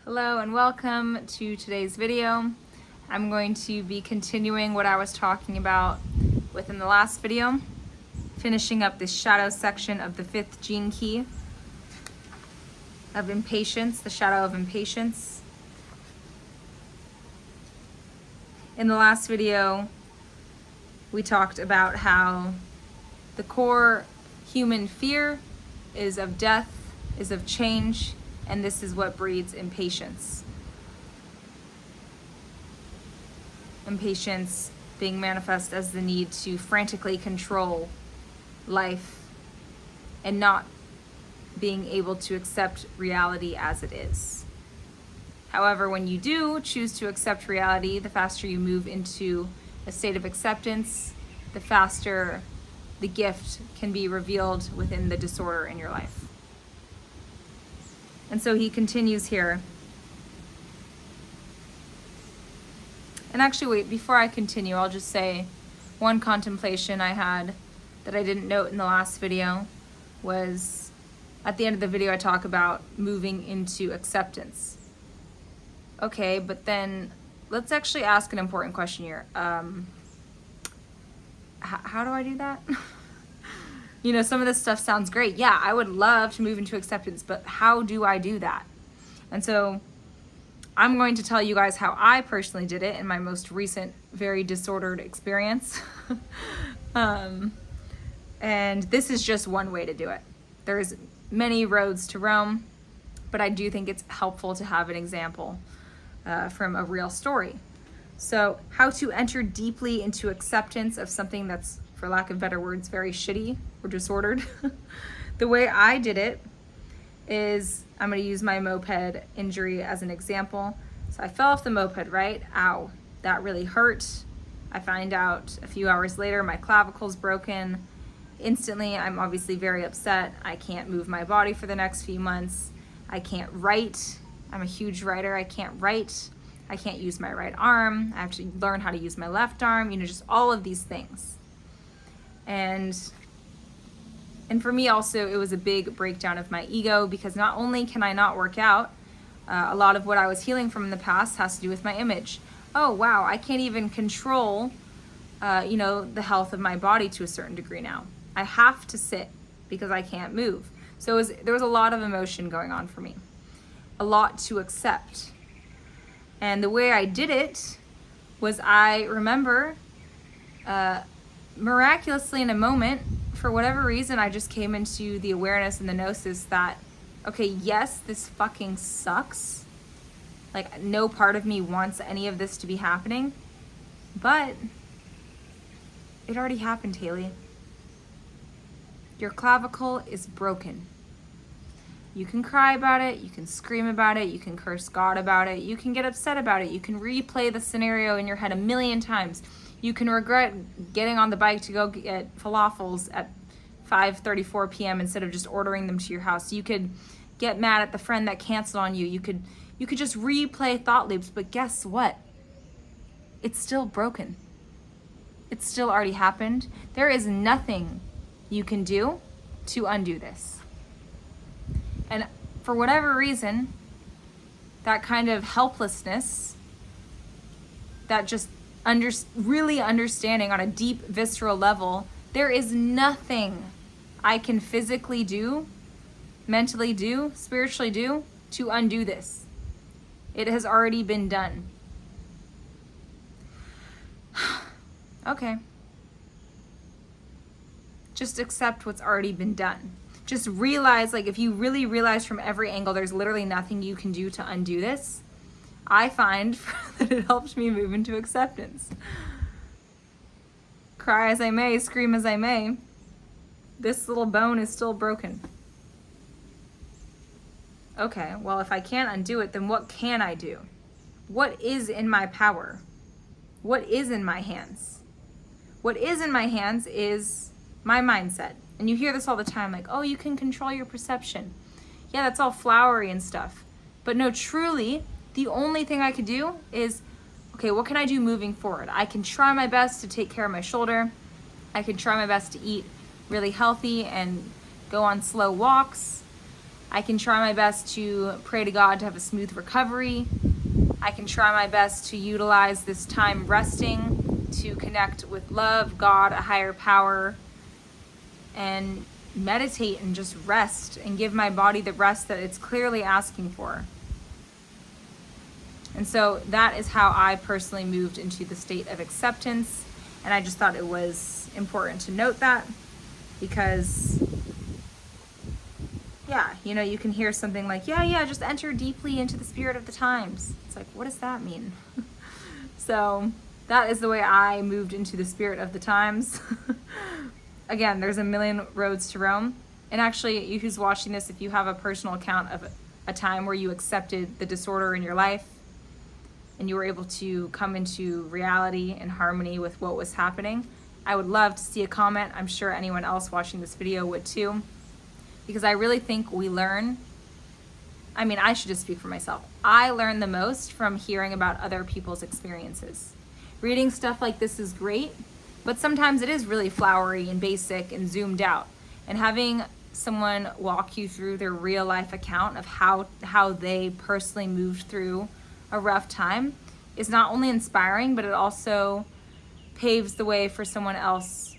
Hello and welcome to today's video. I'm going to be continuing what I was talking about within the last video, finishing up this shadow section of the fifth gene key of impatience, the shadow of impatience. In the last video, we talked about how the core human fear is of death, is of change, and this is what breeds impatience. Impatience being manifest as the need to frantically control life and not being able to accept reality as it is. However, when you do choose to accept reality, the faster you move into a state of acceptance, the faster the gift can be revealed within the disorder in your life. And so he continues here. And actually, wait, before I continue, I'll just say one contemplation I had that I didn't note in the last video was at the end of the video, I talk about moving into acceptance. Okay, but then let's actually ask an important question here. How do I do that? You know, some of this stuff sounds great. Yeah, I would love to move into acceptance, but how do I do that? And so I'm going to tell you guys how I personally did it in my most recent, very disordered experience. And this is just one way to do it. There's many roads to Rome, but I do think it's helpful to have an example from a real story. So how to enter deeply into acceptance of something that's, for lack of better words, very shitty or disordered. The way I did it is, I'm going to use my moped injury as an example. So I fell off the moped, right? Ow, that really hurt. I find out a few hours later my clavicle's broken. Instantly, I'm obviously very upset. I can't move my body for the next few months. I can't write. I'm a huge writer. I can't write. I can't use my right arm. I have to learn how to use my left arm, you know, just all of these things. And for me also, it was a big breakdown of my ego, because not only can I not work out, a lot of what I was healing from in the past has to do with my image. Oh, wow, I can't even control, the health of my body to a certain degree now. I have to sit because I can't move. So there was a lot of emotion going on for me, a lot to accept. And the way I did it was, I remember miraculously in a moment, for whatever reason, I just came into the awareness and the gnosis that, okay, yes, this fucking sucks. Like, no part of me wants any of this to be happening, but it already happened, Haley. Your clavicle is broken. You can cry about it, you can scream about it, you can curse God about it, you can get upset about it, you can replay the scenario in your head a million times. You can regret getting on the bike to go get falafels at 5:34 p.m. instead of just ordering them to your house. You could get mad at the friend that canceled on you. You could just replay thought loops, but guess what? It's still broken. It's still already happened. There is nothing you can do to undo this. And for whatever reason, that kind of helplessness, that just really understanding on a deep visceral level, there is nothing I can physically do, mentally do, spiritually do to undo this. It has already been done. Okay. Just accept what's already been done. Just realize, like, if you really realize from every angle there's literally nothing you can do to undo this, I find that it helped me move into acceptance. Cry as I may, scream as I may, this little bone is still broken. Okay, well, if I can't undo it, then what can I do? What is in my power? What is in my hands? What is in my hands is my mindset. And you hear this all the time, like, oh, you can control your perception. Yeah, that's all flowery and stuff. But no, truly, the only thing I could do is, okay, what can I do moving forward? I can try my best to take care of my shoulder. I can try my best to eat really healthy and go on slow walks. I can try my best to pray to God to have a smooth recovery. I can try my best to utilize this time resting to connect with love, God, a higher power, and meditate and just rest and give my body the rest that it's clearly asking for. And so that is how I personally moved into the state of acceptance. And I just thought it was important to note that because, yeah, you know, you can hear something like, yeah, just enter deeply into the spirit of the times. It's like, what does that mean? So that is the way I moved into the spirit of the times. Again, there's a million roads to Rome. And actually, you who's watching this, if you have a personal account of a time where you accepted the disorder in your life and you were able to come into reality and harmony with what was happening, I would love to see a comment. I'm sure anyone else watching this video would too, because I really think we learn. I mean, I should just speak for myself. I learn the most from hearing about other people's experiences. Reading stuff like this is great, but sometimes it is really flowery and basic and zoomed out. And having someone walk you through their real life account of how they personally moved through a rough time is not only inspiring, but it also paves the way for someone else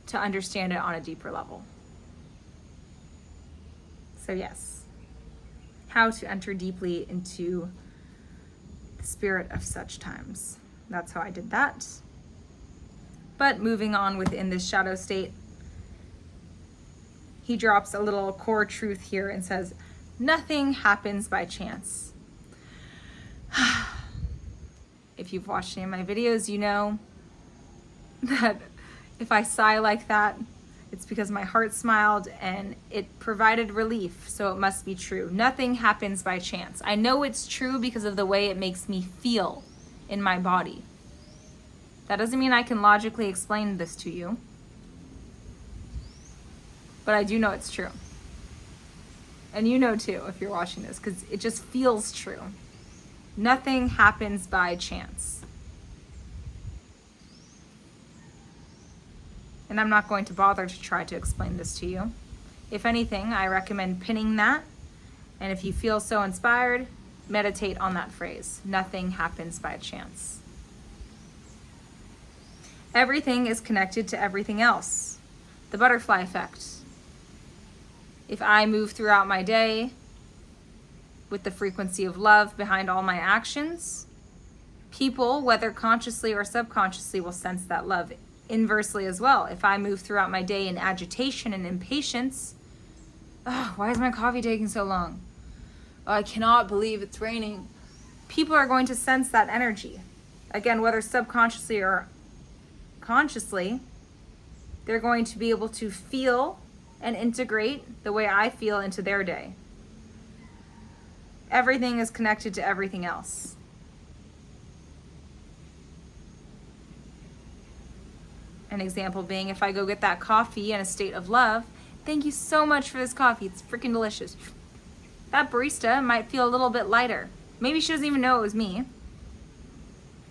to understand it on a deeper level. So yes, how to enter deeply into the spirit of such times. That's how I did that. But moving on within this shadow state, he drops a little core truth here and says, nothing happens by chance. If you've watched any of my videos, you know that if I sigh like that, it's because my heart smiled and it provided relief, so it must be true. Nothing happens by chance. I know it's true because of the way it makes me feel in my body. That doesn't mean I can logically explain this to you, but I do know it's true. And you know too if you're watching this, because it just feels true. Nothing happens by chance. And I'm not going to bother to try to explain this to you. If anything, I recommend pinning that. And if you feel so inspired, meditate on that phrase. Nothing happens by chance. Everything is connected to everything else. The butterfly effect. If I move throughout my day with the frequency of love behind all my actions, people, whether consciously or subconsciously, will sense that love. Inversely as well, if I move throughout my day in agitation and impatience, why is my coffee taking so long? Oh, I cannot believe it's raining. People are going to sense that energy. Again, whether subconsciously or consciously, they're going to be able to feel and integrate the way I feel into their day. Everything is connected to everything else. An example being, if I go get that coffee in a state of love, thank you so much for this coffee, it's freaking delicious. That barista might feel a little bit lighter. Maybe she doesn't even know it was me.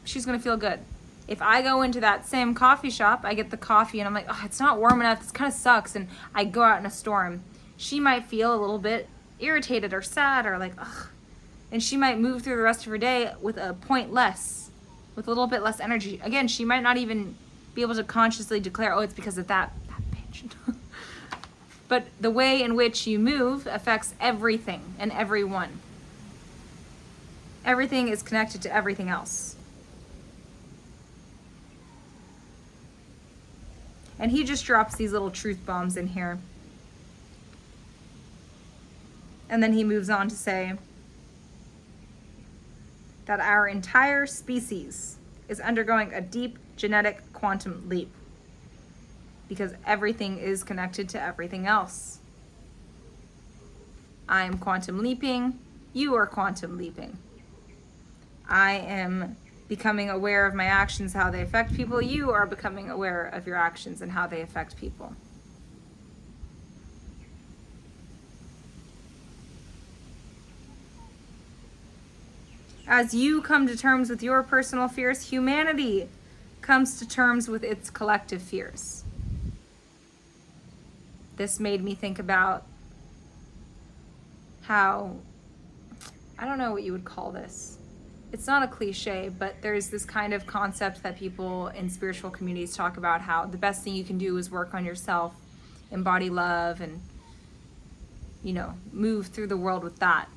She's gonna feel good. If I go into that same coffee shop, I get the coffee and I'm like, oh, it's not warm enough, this kind of sucks, and I go out in a storm, she might feel a little bit irritated or sad or like, ugh. And she might move through the rest of her day with a point less, with a little bit less energy. Again, she might not even be able to consciously declare, oh, it's because of that bitch. But the way in which you move affects everything and everyone. Everything is connected to everything else. And he just drops these little truth bombs in here. And then he moves on to say that our entire species is undergoing a deep genetic quantum leap because everything is connected to everything else. I am quantum leaping. You are quantum leaping. I am becoming aware of my actions, how they affect people. You are becoming aware of your actions and how they affect people. As you come to terms with your personal fears, humanity comes to terms with its collective fears. This made me think about how, I don't know what you would call this. It's not a cliche, but there's this kind of concept that people in spiritual communities talk about, how the best thing you can do is work on yourself, embody love, and, you know, move through the world with that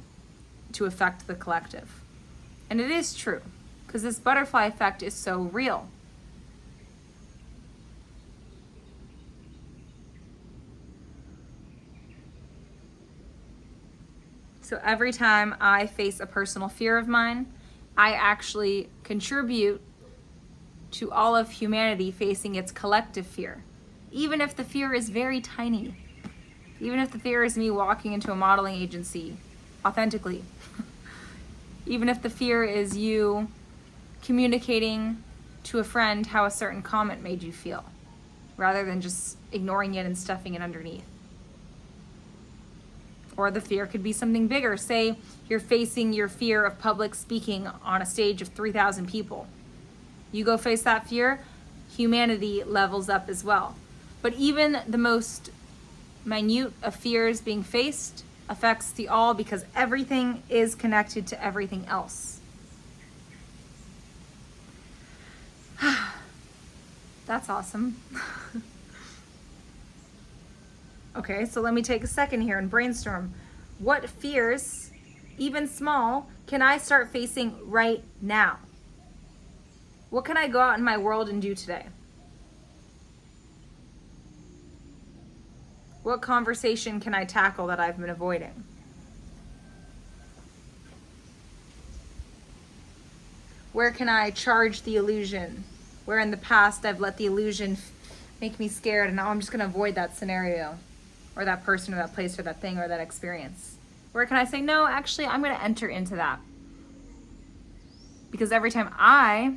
to affect the collective. And it is true, because this butterfly effect is so real. So every time I face a personal fear of mine, I actually contribute to all of humanity facing its collective fear. Even if the fear is very tiny. Even if the fear is me walking into a modeling agency authentically. Even if the fear is you communicating to a friend how a certain comment made you feel, rather than just ignoring it and stuffing it underneath. Or the fear could be something bigger. Say you're facing your fear of public speaking on a stage of 3,000 people. You go face that fear, humanity levels up as well. But even the most minute of fears being faced affects the all, because everything is connected to everything else. That's awesome. Okay, so let me take a second here and brainstorm. What fears, even small, can I start facing right now? What can I go out in my world and do today? What conversation can I tackle that I've been avoiding? Where can I charge the illusion? Where in the past I've let the illusion make me scared, and now I'm just going to avoid that scenario or that person or that place or that thing or that experience. Where can I say, no, actually, I'm going to enter into that? Because every time I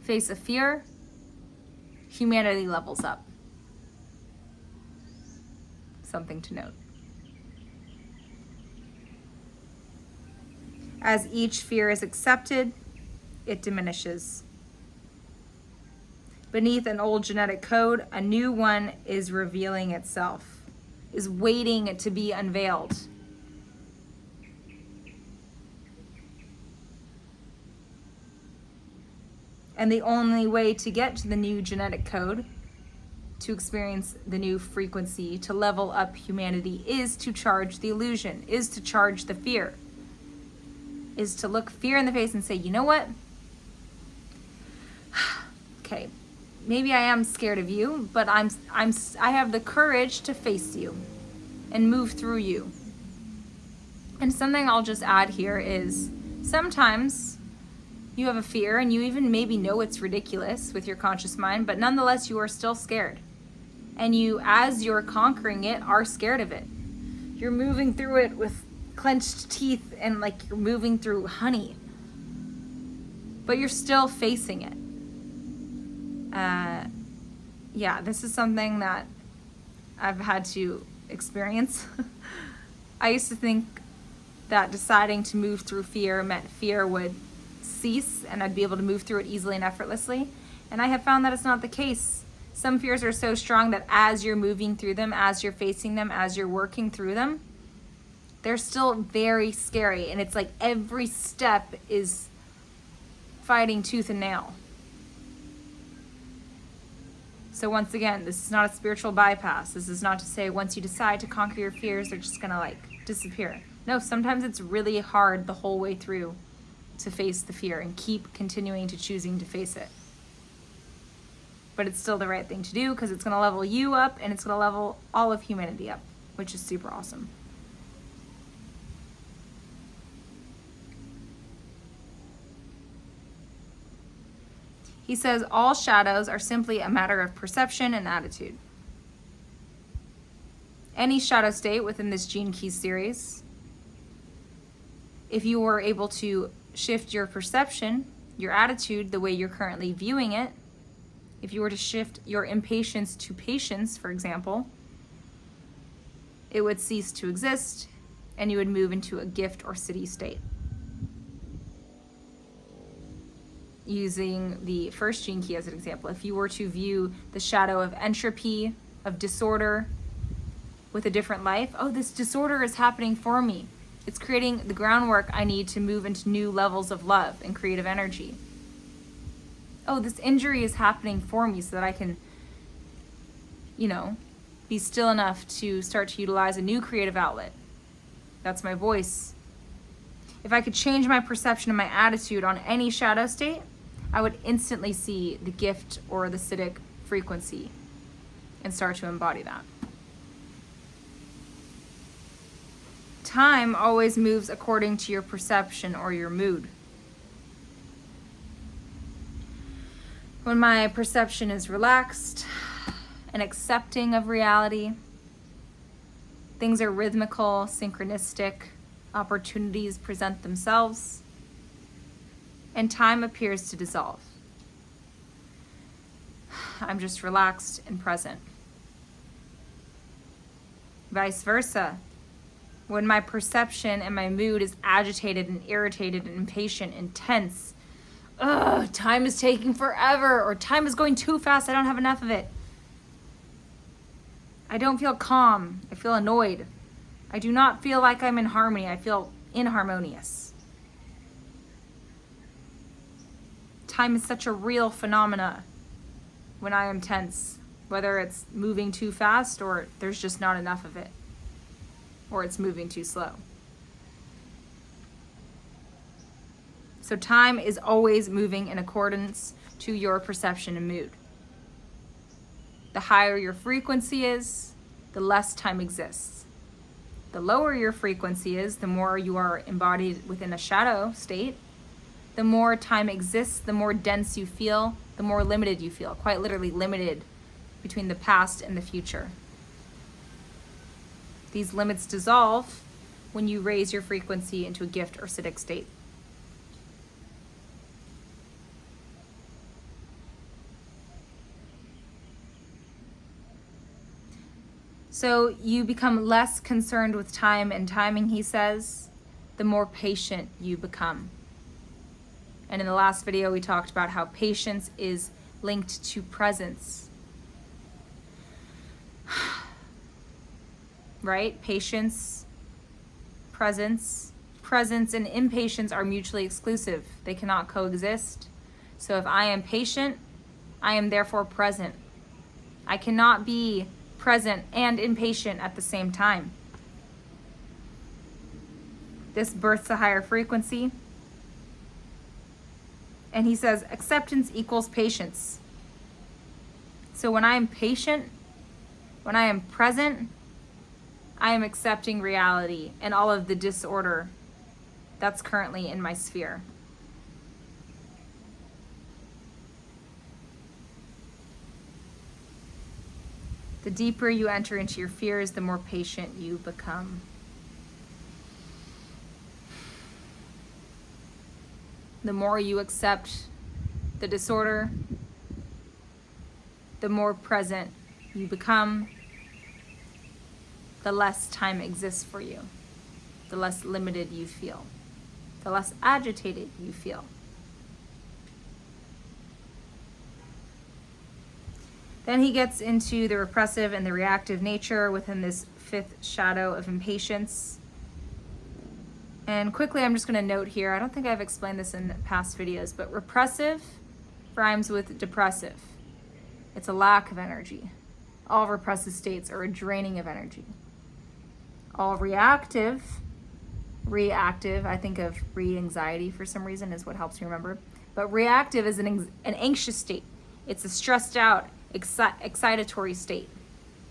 face a fear, humanity levels up. Something to note. As each fear is accepted, it diminishes. Beneath an old genetic code, a new one is revealing itself, is waiting to be unveiled. And the only way to get to the new genetic code, to experience the new frequency, to level up humanity, is to charge the illusion, is to charge the fear, is to look fear in the face and say, you know what? Okay, maybe I am scared of you, but I have the courage to face you and move through you. And something I'll just add here is sometimes you have a fear and you even maybe know it's ridiculous with your conscious mind, but nonetheless you are still scared. And you, as you're conquering it, are scared of it. You're moving through it with clenched teeth and like you're moving through honey. But you're still facing it. Yeah, this is something that I've had to experience. I used to think that deciding to move through fear meant fear would cease and I'd be able to move through it easily and effortlessly. And I have found that it's not the case. Some fears are so strong that as you're moving through them, as you're facing them, as you're working through them, they're still very scary. And it's like every step is fighting tooth and nail. So once again, this is not a spiritual bypass. This is not to say once you decide to conquer your fears, they're just gonna like disappear. No, sometimes it's really hard the whole way through to face the fear and keep continuing to choosing to face it. But it's still the right thing to do because it's gonna level you up and it's gonna level all of humanity up, which is super awesome. He says all shadows are simply a matter of perception and attitude. Any shadow state within this Gene Keys series, if you were able to shift your perception, your attitude, the way you're currently viewing it, if you were to shift your impatience to patience, for example, it would cease to exist and you would move into a gift or city state. Using the first Gene Key as an example, if you were to view the shadow of entropy, of disorder, with a different life. Oh, this disorder is happening for me. It's creating the groundwork I need to move into new levels of love and creative energy. Oh, this injury is happening for me so that I can, be still enough to start to utilize a new creative outlet. That's my voice. If I could change my perception and my attitude on any shadow state, I would instantly see the gift or the acidic frequency and start to embody that. Time always moves according to your perception or your mood. When my perception is relaxed and accepting of reality, things are rhythmical, synchronistic, opportunities present themselves, and time appears to dissolve. I'm just relaxed and present. Vice versa. When my perception and my mood is agitated and irritated and impatient and tense, time is taking forever, or time is going too fast, I don't have enough of it. I don't feel calm, I feel annoyed. I do not feel like I'm in harmony, I feel inharmonious. Time is such a real phenomena when I am tense, whether it's moving too fast or there's just not enough of it, or it's moving too slow. So time is always moving in accordance to your perception and mood. The higher your frequency is, the less time exists. The lower your frequency is, the more you are embodied within a shadow state, the more time exists, the more dense you feel, the more limited you feel, quite literally limited between the past and the future. These limits dissolve when you raise your frequency into a gift or acidic state. So you become less concerned with time and timing, he says, the more patient you become. And in the last video, we talked about how patience is linked to presence. Right? Patience, presence. Presence and impatience are mutually exclusive. They cannot coexist. So if I am patient, I am therefore present. I cannot be present and impatient at the same time. This births a higher frequency. And he says acceptance equals patience. So when I am patient, when I am present, I am accepting reality and all of the disorder that's currently in my sphere. The deeper you enter into your fears, the more patient you become. The more you accept the disorder, the more present you become, the less time exists for you, the less limited you feel, the less agitated you feel. Then he gets into the repressive and the reactive nature within this fifth shadow of impatience. And quickly, I'm just going to note here, I don't think I've explained this in past videos, but repressive rhymes with depressive. It's a lack of energy. All repressive states are a draining of energy. All reactive, I think of re-anxiety for some reason is what helps me remember. But reactive is an anxious state. It's a stressed out, excitatory state.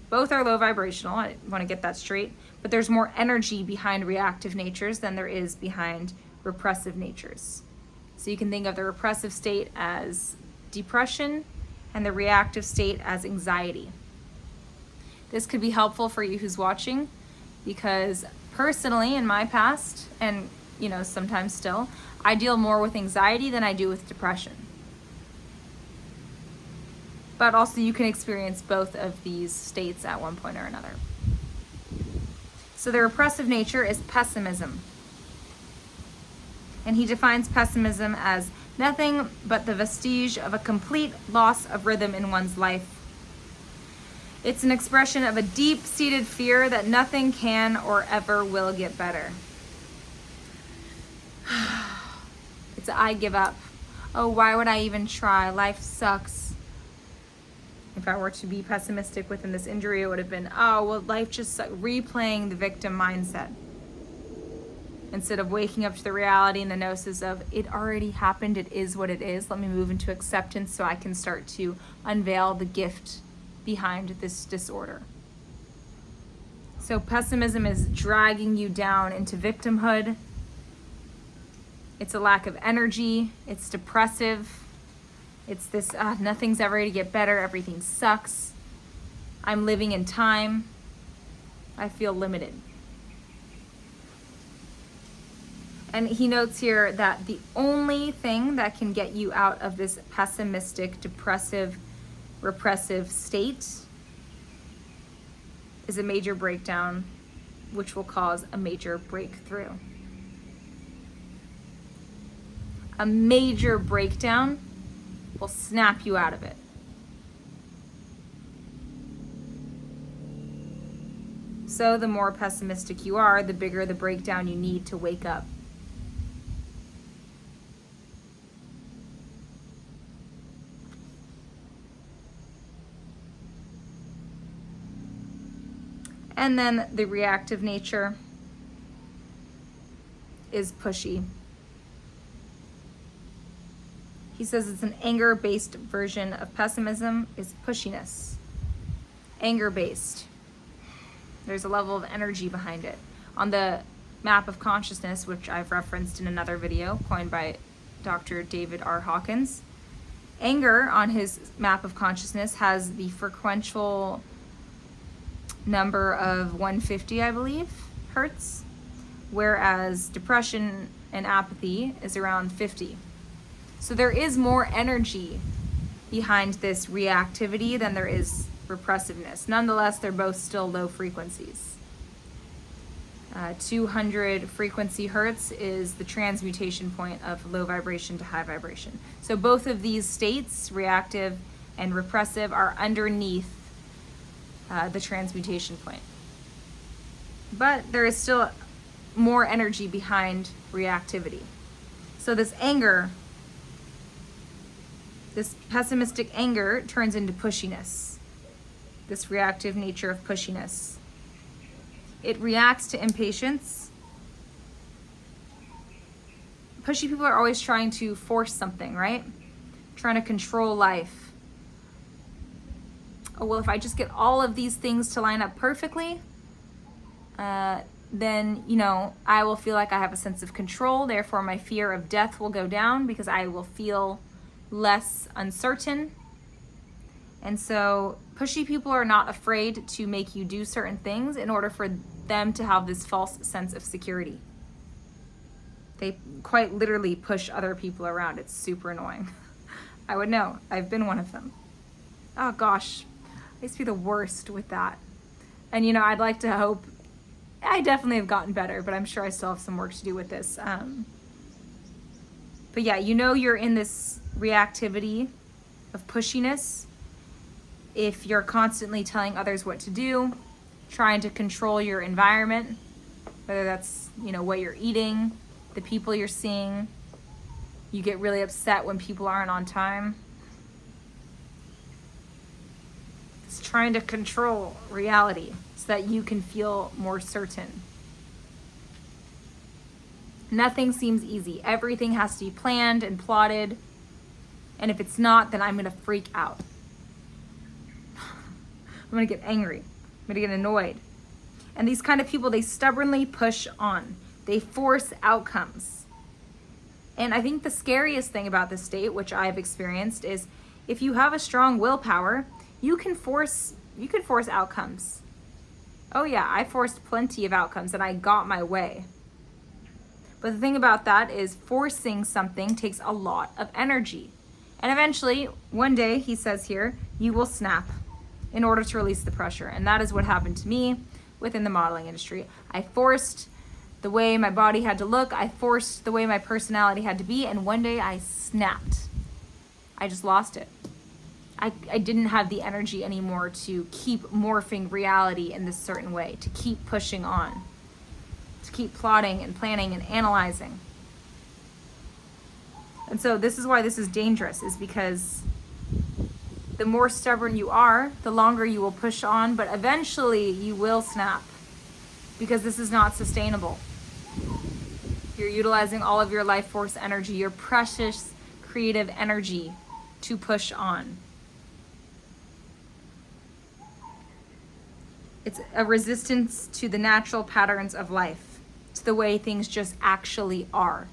Both are low vibrational, I want to get that straight, but there's more energy behind reactive natures than there is behind repressive natures. So you can think of the repressive state as depression and the reactive state as anxiety. This could be helpful for you who's watching, because personally in my past, and sometimes still, I deal more with anxiety than I do with depression. But also you can experience both of these states at one point or another. So the repressive nature is pessimism. And he defines pessimism as nothing but the vestige of a complete loss of rhythm in one's life. It's an expression of a deep-seated fear that nothing can or ever will get better. It's I give up. Oh, why would I even try? Life sucks. If I were to be pessimistic within this injury, it would have been, oh, well, life just sucks. Replaying the victim mindset. Instead of waking up to the reality and the gnosis of, it already happened, it is what it is. Let me move into acceptance so I can start to unveil the gift behind this disorder. So pessimism is dragging you down into victimhood. It's a lack of energy. It's depressive. It's this, nothing's ever going to get better. Everything sucks. I'm living in time. I feel limited. And he notes here that the only thing that can get you out of this pessimistic, depressive, repressive state is a major breakdown, which will cause a major breakthrough. A major breakdown will snap you out of it. So the more pessimistic you are, the bigger the breakdown you need to wake up. And then the reactive nature is pushy. He says it's an anger-based version of pessimism is pushiness. Anger-based. There's a level of energy behind it. On the map of consciousness, which I've referenced in another video coined by Dr. David R. Hawkins, anger on his map of consciousness has the frequential number of 150, I believe, hertz, whereas depression and apathy is around 50. So there is more energy behind this reactivity than there is repressiveness. Nonetheless, they're both still low frequencies. 200 frequency hertz is the transmutation point of low vibration to high vibration. So both of these states, reactive and repressive, are underneath the transmutation point. But there is still more energy behind reactivity. So this anger, this pessimistic anger turns into pushiness, this reactive nature of pushiness. It reacts to impatience. Pushy people are always trying to force something, right? Trying to control life. Oh, well, if I just get all of these things to line up perfectly, then, I will feel like I have a sense of control. Therefore, my fear of death will go down because I will feel less uncertain. And so pushy people are not afraid to make you do certain things in order for them to have this false sense of security. They quite literally push other people around. It's super annoying. I would know. I've been one of them. Oh gosh, I used to be the worst with that. And I'd like to hope, I definitely have gotten better, but I'm sure I still have some work to do with this. But yeah, you're in this reactivity of pushiness if you're constantly telling others what to do, trying to control your environment, whether that's, what you're eating, the people you're seeing. You get really upset when people aren't on time. It's trying to control reality so that you can feel more certain. Nothing seems easy. Everything has to be planned and plotted. And if it's not, then I'm going to freak out. I'm going to get angry. I'm going to get annoyed. And these kind of people, they stubbornly push on. They force outcomes. And I think the scariest thing about this state, which I've experienced, is if you have a strong willpower, you can force outcomes. Oh yeah, I forced plenty of outcomes and I got my way. But the thing about that is forcing something takes a lot of energy. And eventually, one day, he says here, you will snap in order to release the pressure. And that is what happened to me within the modeling industry. I forced the way my body had to look. I forced the way my personality had to be. And one day I snapped. I just lost it. I didn't have the energy anymore to keep morphing reality in this certain way, to keep pushing on, to keep plotting and planning and analyzing. And so this is why this is dangerous, is because the more stubborn you are, the longer you will push on, but eventually you will snap, because this is not sustainable. You're utilizing all of your life force energy, your precious creative energy, to push on. It's a resistance to the natural patterns of life, to the way things just actually are.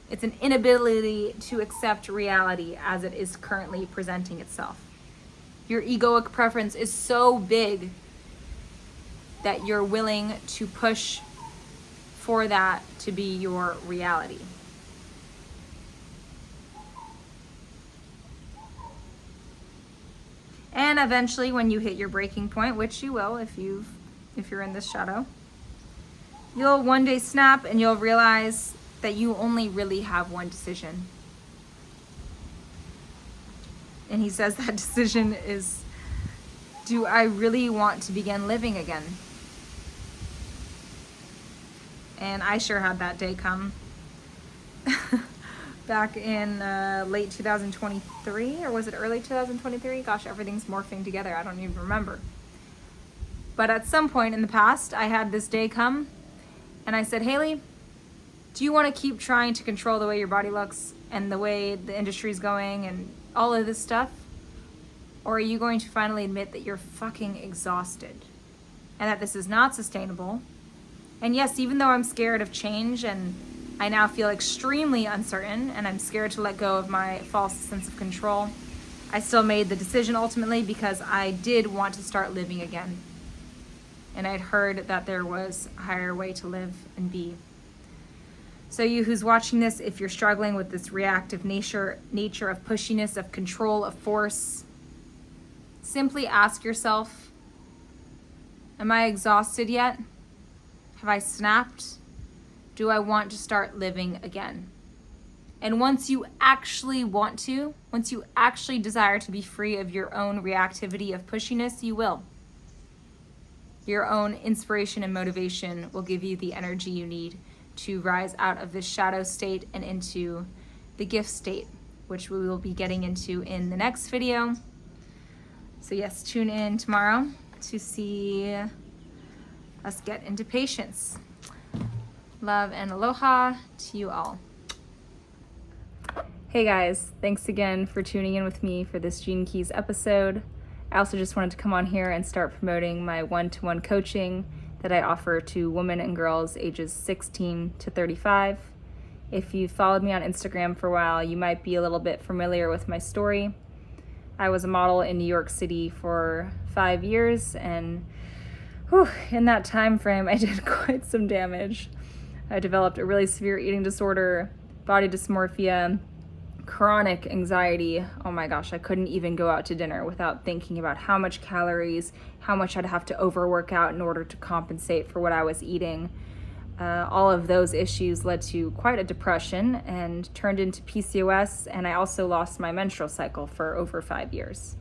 It's an inability to accept reality as it is currently presenting itself. Your egoic preference is so big that you're willing to push for that to be your reality. And eventually, when you hit your breaking point, which you will if you're in this shadow, you'll one day snap and you'll realize that you only really have one decision. And he says that decision is, do I really want to begin living again? And I sure had that day come. Back in late 2023, or was it early 2023? Gosh, everything's morphing together. I don't even remember. But at some point in the past, I had this day come, and I said, Haley, do you want to keep trying to control the way your body looks and the way the industry's going and all of this stuff? Or are you going to finally admit that you're fucking exhausted and that this is not sustainable? And yes, even though I'm scared of change and I now feel extremely uncertain and I'm scared to let go of my false sense of control, I still made the decision ultimately because I did want to start living again. And I'd heard that there was a higher way to live and be. So you who's watching this, if you're struggling with this reactive nature of pushiness, of control, of force, simply ask yourself, am I exhausted yet? Have I snapped? Do I want to start living again? And once you actually want to, once you actually desire to be free of your own reactivity of pushiness, you will. Your own inspiration and motivation will give you the energy you need to rise out of this shadow state and into the gift state, which we will be getting into in the next video. So yes, tune in tomorrow to see us get into patience. Love and aloha to you all. Hey guys, thanks again for tuning in with me for this Gene Keys episode. I also just wanted to come on here and start promoting my one-to-one coaching that I offer to women and girls ages 16 to 35. If you followed me on Instagram for a while, you might be a little bit familiar with my story. I was a model in New York City for 5 years, and in that time frame, I did quite some damage. I developed a really severe eating disorder, body dysmorphia, chronic anxiety. Oh my gosh, I couldn't even go out to dinner without thinking about how much calories, how much I'd have to overwork out in order to compensate for what I was eating. All of those issues led to quite a depression and turned into PCOS, and I also lost my menstrual cycle for over 5 years.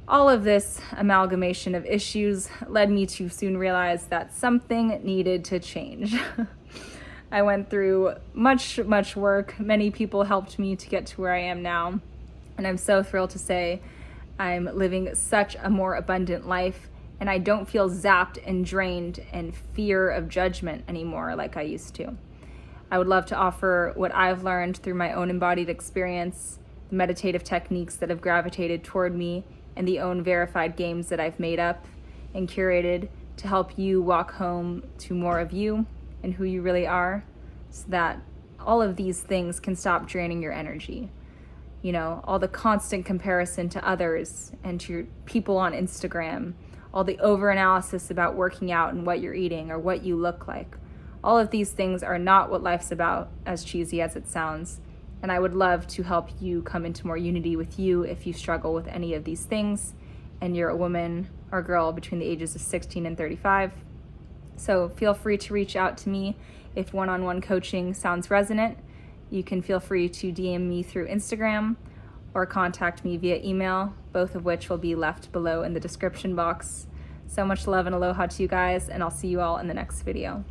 All of this amalgamation of issues led me to soon realize that something needed to change. I went through much work. Many people helped me to get to where I am now. And I'm so thrilled to say I'm living such a more abundant life, and I don't feel zapped and drained and fear of judgment anymore like I used to. I would love to offer what I've learned through my own embodied experience, the meditative techniques that have gravitated toward me, and the own verified games that I've made up and curated to help you walk home to more of you and who you really are, so that all of these things can stop draining your energy. You know, all the constant comparison to others and to your people on Instagram, all the over-analysis about working out and what you're eating or what you look like. All of these things are not what life's about, as cheesy as it sounds. And I would love to help you come into more unity with you if you struggle with any of these things and you're a woman or girl between the ages of 16 and 35. So feel free to reach out to me if one-on-one coaching sounds resonant. You can feel free to DM me through Instagram, or contact me via email, both of which will be left below in the description box. So much love and aloha to you guys, and I'll see you all in the next video.